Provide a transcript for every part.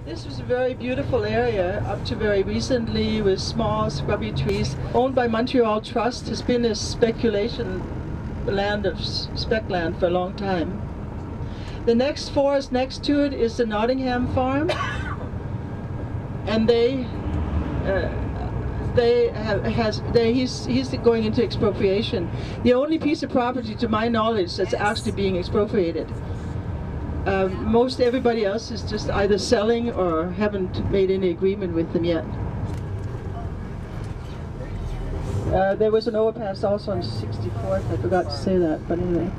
This was a very beautiful area up to very recently with small scrubby trees. Owned by Montreal Trust, has been a speculation land of spec land for a long time. The next forest next to it is the Nottingham farm, and he's going into expropriation. The only piece of property, to my knowledge, that's actually being expropriated. Most everybody else is just either selling or haven't made any agreement with them yet. There was an overpass also on 64th, I forgot to say that, but anyway.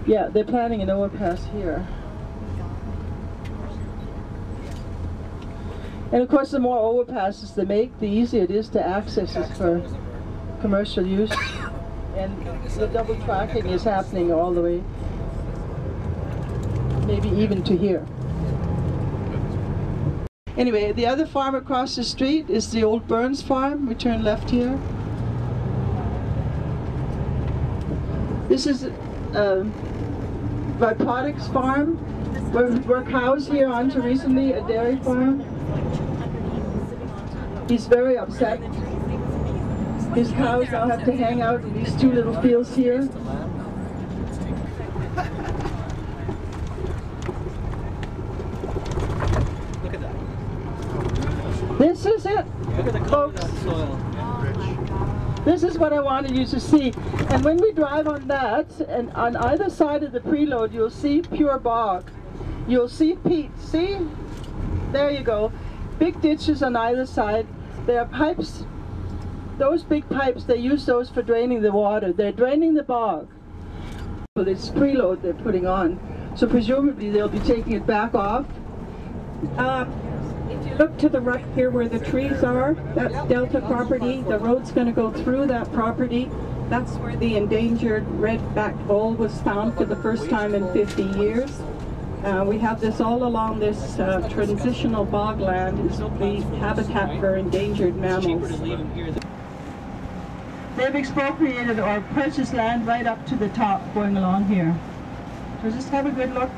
Yeah, they're planning an overpass here. And of course, the more overpasses they make, the easier it is to access it for commercial use. And the double tracking is happening all the way, maybe even to here. Anyway, the other farm across the street is the old Burns farm. We turn left here. This is Byproducts farm, where cows here onto recently, a dairy farm. He's very upset. His cows now have to hang out in these two little fields here. Look at that. This is it, folks. This is what I wanted you to see. And when we drive on that, and on either side of the preload, you'll see pure bog. You'll see peat. See? There you go. Big ditches on either side. There are pipes. Those big pipes, they use those for draining the water. They're draining the bog. Well, it's preload they're putting on. So presumably they'll be taking it back off. If you look to the right here where the trees are, that's Delta property. The road's going to go through that property. That's where the endangered red-backed bull was found for the first time in 50 years. We have this all along this transitional bogland. It's the habitat for endangered mammals. They've expropriated or purchased land right up to the top going along here. So just have a good look.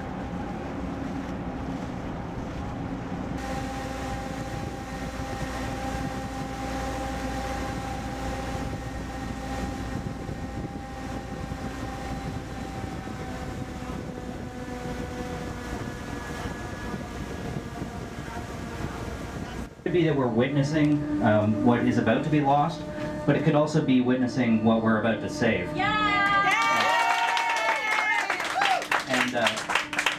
Could be that we're witnessing what is about to be lost, but it could also be witnessing what we're about to save. And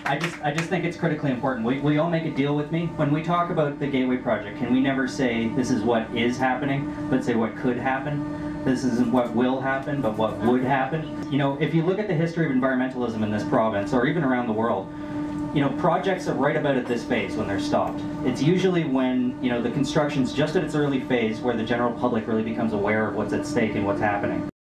I just think it's critically important. Will you all make a deal with me? When we talk about the Gateway Project, can we never say this is what is happening, but say what could happen? This isn't what will happen, but what would happen. You know, if you look at the history of environmentalism in this province, or even around the world, you know, projects are right about at this phase when they're stopped. It's usually when, you know, the construction's just at its early phase where the general public really becomes aware of what's at stake and what's happening.